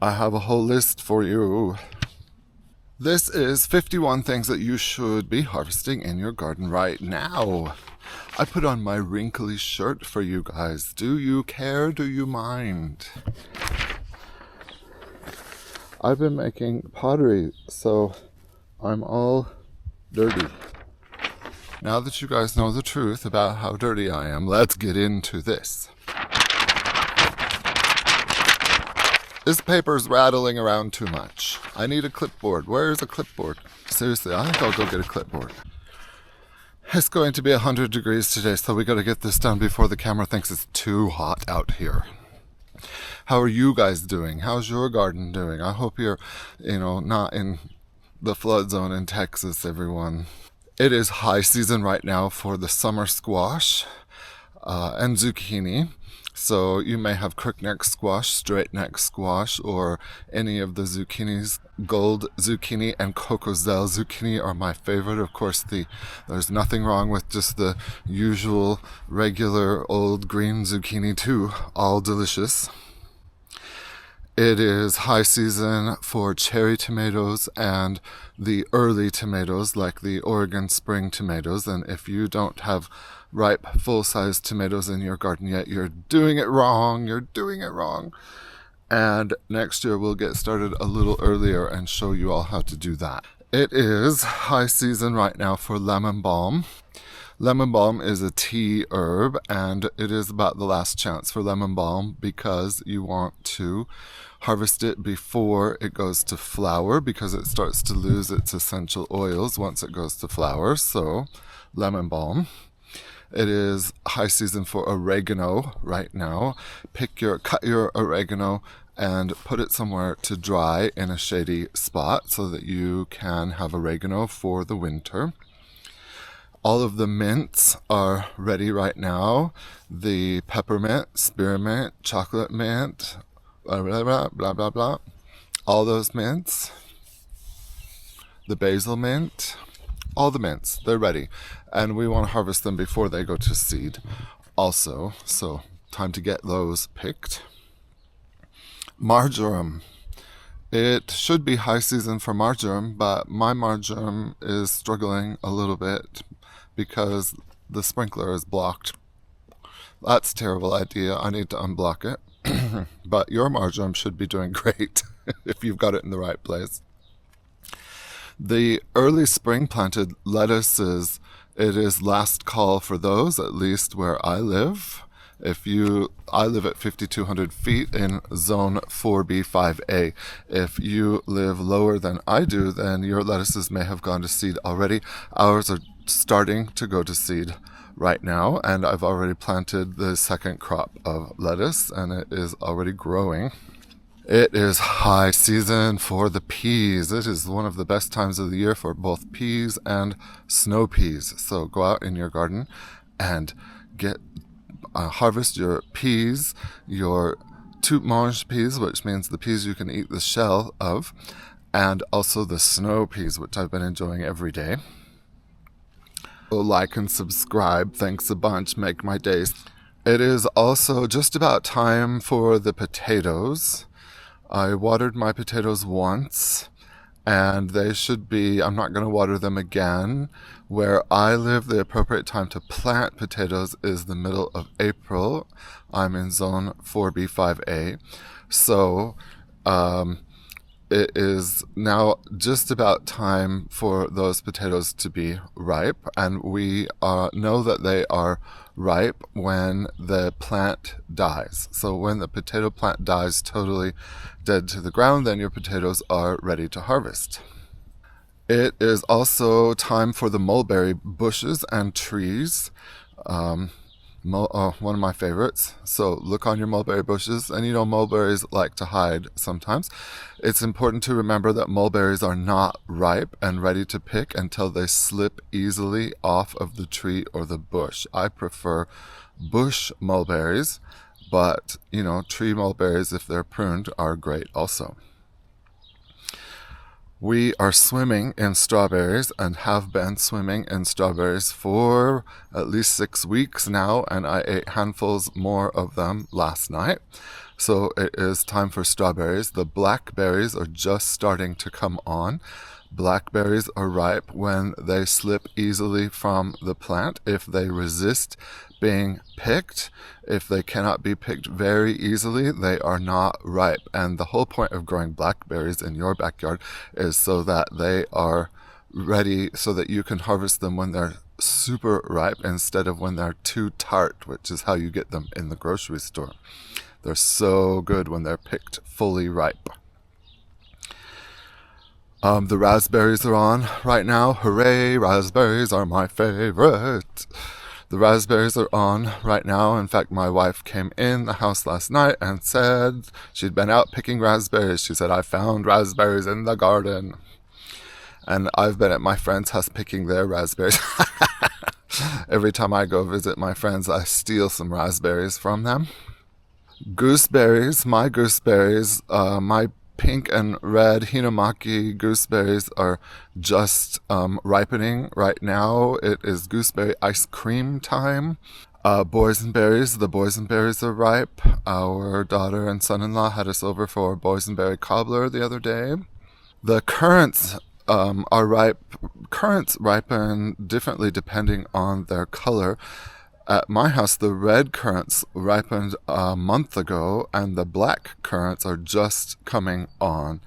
I have a whole list for you. This is 51 things that you should be harvesting in your garden right now. I put on my wrinkly shirt for you guys. Do you care? Do you mind? I've been making pottery, so I'm all dirty. Now that you guys know the truth about how dirty I am, let's get into this. This paper's rattling around too much. I need a clipboard. Where is a clipboard? Seriously, I think I'll go get a clipboard. It's going to be 100 degrees today, so we gotta get this done before the camera thinks it's too hot out here. How are you guys doing? How's your garden doing? I hope you're, not in the flood zone in Texas, everyone. It is high season right now for the summer squash and zucchini. So you may have crookneck squash, straight neck squash, or any of the zucchinis. Gold zucchini and cocoselle zucchini are my favorite. Of course, there's nothing wrong with just the usual, regular, old green zucchini too. All delicious. It is high season for cherry tomatoes and the early tomatoes, like the Oregon spring tomatoes. And if you don't have ripe, full-size tomatoes in your garden yet, you're doing it wrong. You're doing it wrong. And next year we'll get started a little earlier and show you all how to do that. It is high season right now for lemon balm. Lemon balm is a tea herb, and it is about the last chance for lemon balm because you want to harvest it before it goes to flower, because it starts to lose its essential oils once it goes to flower. So, lemon balm. It is high season for oregano right now. Cut your oregano and put it somewhere to dry in a shady spot so that you can have oregano for the winter. All of the mints are ready right now. The peppermint, spearmint, chocolate mint, blah, blah, blah, blah, blah, blah. All those mints. The basil mint. All the mints, they're ready. And we want to harvest them before they go to seed also. So time to get those picked. Marjoram. It should be high season for marjoram, but my marjoram is struggling a little bit because the sprinkler is blocked. That's a terrible idea. I need to unblock it. But your marjoram should be doing great if you've got it in the right place. The early spring planted lettuces, it is last call for those, at least where I live. I live at 5,200 feet in zone 4B5A. If you live lower than I do, then your lettuces may have gone to seed already. Ours are starting to go to seed right now, and I've already planted the second crop of lettuce, and it is already growing. It is high season for the peas. It is one of the best times of the year for both peas and snow peas. So go out in your garden and harvest your peas, your tout mange peas, which means the peas you can eat the shell of, and also the snow peas, which I've been enjoying every day. Like and subscribe. Thanks a bunch. Make my days. It is also just about time for the potatoes. I watered my potatoes once, and they should be, I'm not going to water them again. Where I live, the appropriate time to plant potatoes is the middle of April. I'm in zone 4B5A. So, it is now just about time for those potatoes to be ripe, and we know that they are ripe when the plant dies. So when the potato plant dies totally dead to the ground, then your potatoes are ready to harvest. It is also time for the mulberry bushes and trees. One of my favorites. So look on your mulberry bushes, and mulberries like to hide sometimes. It's important to remember that mulberries are not ripe and ready to pick until they slip easily off of the tree or the bush. I prefer bush mulberries, but tree mulberries, if they're pruned, are great also. We are swimming in strawberries and have been swimming in strawberries for at least 6 weeks now, and I ate handfuls more of them last night. So it is time for strawberries. The blackberries are just starting to come on. Blackberries are ripe when they slip easily from the plant. If they resist being picked, if they cannot be picked very easily, they are not ripe. And the whole point of growing blackberries in your backyard is so that they are ready, so that you can harvest them when they're super ripe instead of when they're too tart, which is how you get them in the grocery store. They're so good when they're picked fully ripe. The raspberries are on right now. Hooray, raspberries are my favorite. The raspberries are on right now. In fact, my wife came in the house last night and said she'd been out picking raspberries. She said, I found raspberries in the garden. And I've been at my friend's house picking their raspberries. Every time I go visit my friends, I steal some raspberries from them. Gooseberries, my pink and red Hinamaki gooseberries are just ripening right now. It is gooseberry ice cream time. Boysenberries, the boysenberries are ripe. Our daughter and son-in-law had us over for boysenberry cobbler the other day. The currants are ripe. Currants ripen differently depending on their color. At my house, the red currants ripened a month ago, and the black currants are just coming on.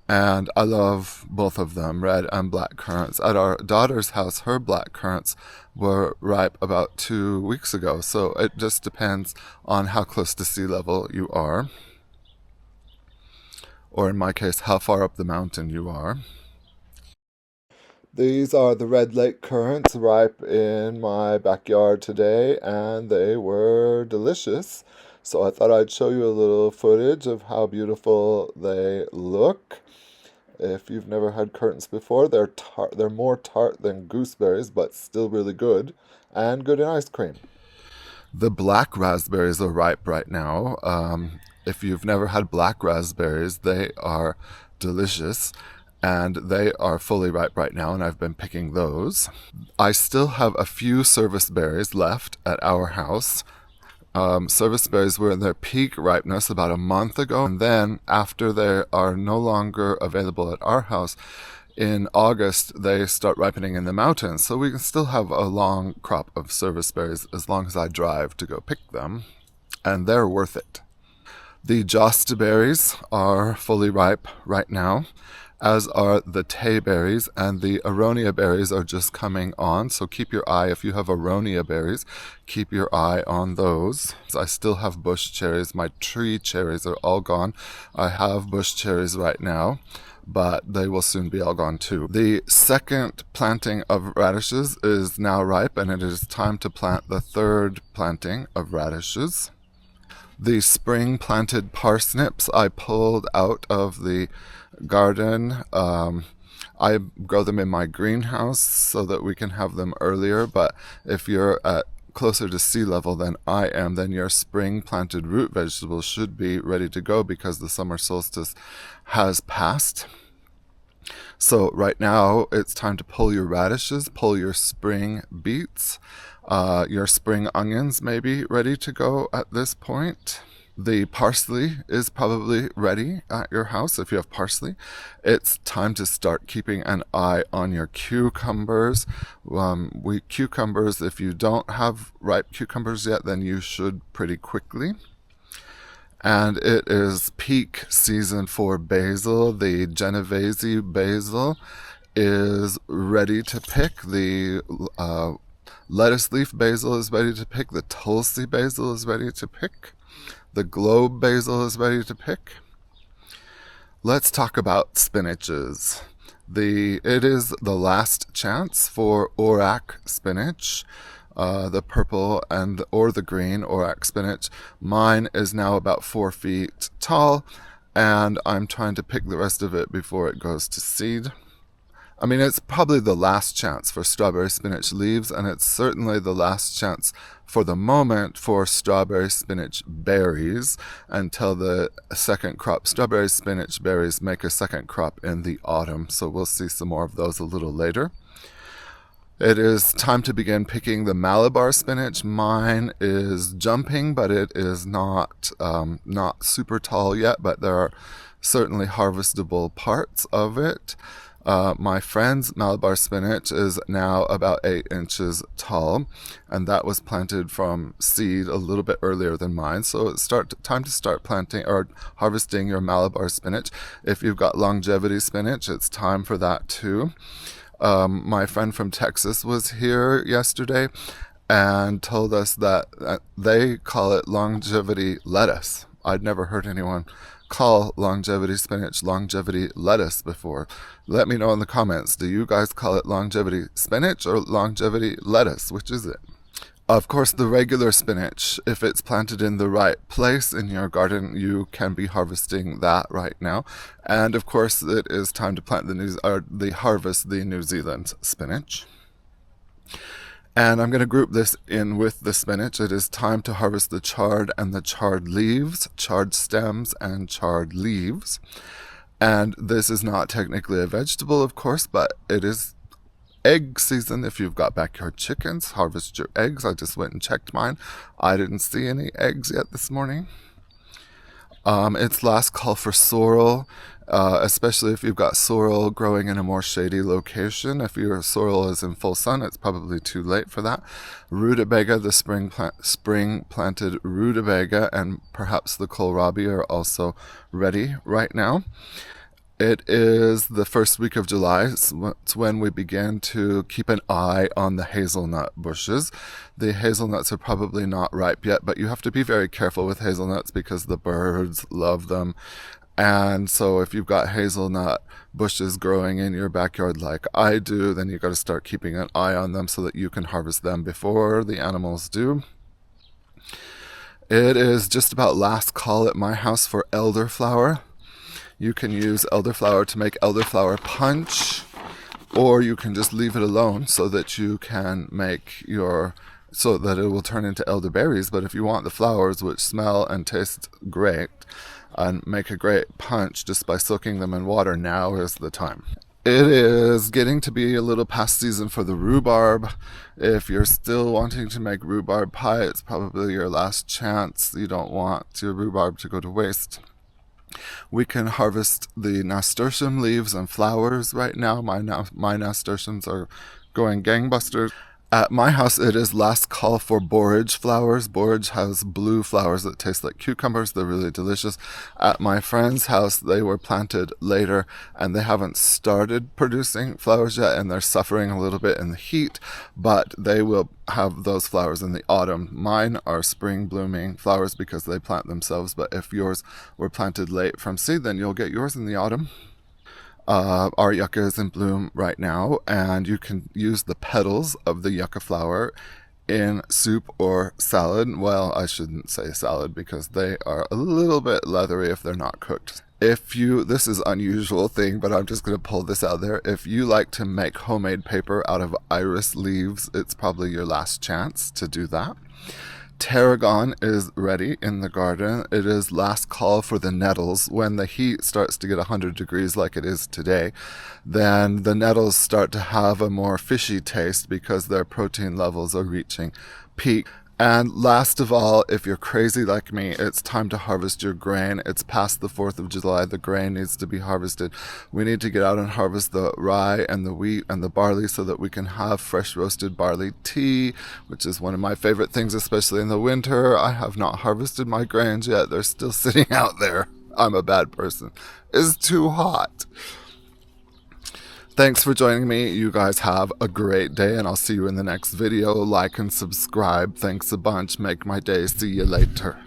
And I love both of them, red and black currants. At our daughter's house, her black currants were ripe about 2 weeks ago. So it just depends on how close to sea level you are. Or in my case, how far up the mountain you are. These are the red lake currants ripe in my backyard today, and they were delicious. So I thought I'd show you a little footage of how beautiful they look. If you've never had currants before, they're more tart than gooseberries, but still really good, and good in ice cream. The black raspberries are ripe right now. If you've never had black raspberries, they are delicious. And they are fully ripe right now, and I've been picking those. I still have a few service berries left at our house. Service berries were in their peak ripeness about a month ago, and then after they are no longer available at our house, in August they start ripening in the mountains. So we can still have a long crop of service berries as long as I drive to go pick them, and they're worth it. The josta berries are fully ripe right now, as are the tay berries, and the aronia berries are just coming on. So keep your eye, if you have aronia berries, keep your eye on those. I still have bush cherries. My tree cherries are all gone. I have bush cherries right now, but they will soon be all gone too. The second planting of radishes is now ripe, and it is time to plant the third planting of radishes. The spring planted parsnips I pulled out of the garden. I grow them in my greenhouse so that we can have them earlier, but if you're at closer to sea level than I am, then your spring planted root vegetables should be ready to go because the summer solstice has passed. So right now it's time to pull your radishes, pull your spring beets. Your spring onions may be ready to go at this point. The parsley is probably ready at your house if you have parsley. It's time to start keeping an eye on your cucumbers. Cucumbers, if you don't have ripe cucumbers yet, then you should pretty quickly. And it is peak season for basil. The Genovese basil is ready to pick. The lettuce leaf basil is ready to pick. The Tulsi basil is ready to pick. The globe basil is ready to pick. Let's talk about spinaches. It is the last chance for Aubrac spinach, the purple or the green Aubrac spinach. Mine is now about 4 feet tall, and I'm trying to pick the rest of it before it goes to seed. I mean, it's probably the last chance for strawberry spinach leaves, and it's certainly the last chance for the moment for strawberry spinach berries until the second crop. Strawberry spinach berries make a second crop in the autumn, so we'll see some more of those a little later. It is time to begin picking the Malabar spinach. Mine is jumping, but it is not super tall yet, but there are certainly harvestable parts of it. My friend's Malabar spinach is now about 8 inches tall, and that was planted from seed a little bit earlier than mine. So it's time to start planting or harvesting your Malabar spinach. If you've got longevity spinach, it's time for that too. My friend from Texas was here yesterday and told us that they call it longevity lettuce. I'd never heard anyone call longevity spinach longevity lettuce before. Let me know in the comments. Do you guys call it longevity spinach or longevity lettuce? Which is it? Of course, the regular spinach, if it's planted in the right place in your garden, you can be harvesting that right now. And of course, it is time to plant harvest the New Zealand spinach. And I'm going to group this in with the spinach. It is time to harvest the chard and the charred leaves, charred stems and charred leaves. And this is not technically a vegetable, of course, but it is egg season. If you've got backyard chickens, harvest your eggs. I just went and checked mine. I didn't see any eggs yet this morning. It's last call for sorrel, especially if you've got sorrel growing in a more shady location. If your sorrel is in full sun, it's probably too late for that. Rutabaga, the spring planted rutabaga, and perhaps the kohlrabi are also ready right now. It is the first week of July. It's when we begin to keep an eye on the hazelnut bushes. The hazelnuts are probably not ripe yet, but you have to be very careful with hazelnuts because the birds love them. And so if you've got hazelnut bushes growing in your backyard like I do, then you've got to start keeping an eye on them so that you can harvest them before the animals do. It is just about last call at my house for elderflower. You can use elderflower to make elderflower punch, or you can just leave it alone so that you can so that it will turn into elderberries. But if you want the flowers, which smell and taste great and make a great punch just by soaking them in water, now is the time. It is getting to be a little past season for the rhubarb. If you're still wanting to make rhubarb pie, it's probably your last chance. You don't want your rhubarb to go to waste. We can harvest the nasturtium leaves and flowers right now. My nasturtiums are going gangbusters. At my house, it is last call for borage flowers. Borage has blue flowers that taste like cucumbers. They're really delicious. At my friend's house, they were planted later, and they haven't started producing flowers yet, and they're suffering a little bit in the heat, but they will have those flowers in the autumn. Mine are spring blooming flowers because they plant themselves, but if yours were planted late from seed, then you'll get yours in the autumn. Our yucca is in bloom right now, and you can use the petals of the yucca flower in soup or salad. Well, I shouldn't say salad because they are a little bit leathery if they're not cooked. This is an unusual thing, but I'm just going to pull this out there. If you like to make homemade paper out of iris leaves, it's probably your last chance to do that. Tarragon is ready in the garden. It is last call for the nettles. When the heat starts to get 100 degrees like it is today, then the nettles start to have a more fishy taste because their protein levels are reaching peak. And last of all, if you're crazy like me, it's time to harvest your grain. It's past the 4th of July. The grain needs to be harvested. We need to get out and harvest the rye and the wheat and the barley so that we can have fresh roasted barley tea, which is one of my favorite things, especially in the winter. I have not harvested my grains yet. They're still sitting out there. I'm a bad person. It's too hot. Thanks for joining me. You guys have a great day, and I'll see you in the next video. Like and subscribe. Thanks a bunch. Make my day. See you later.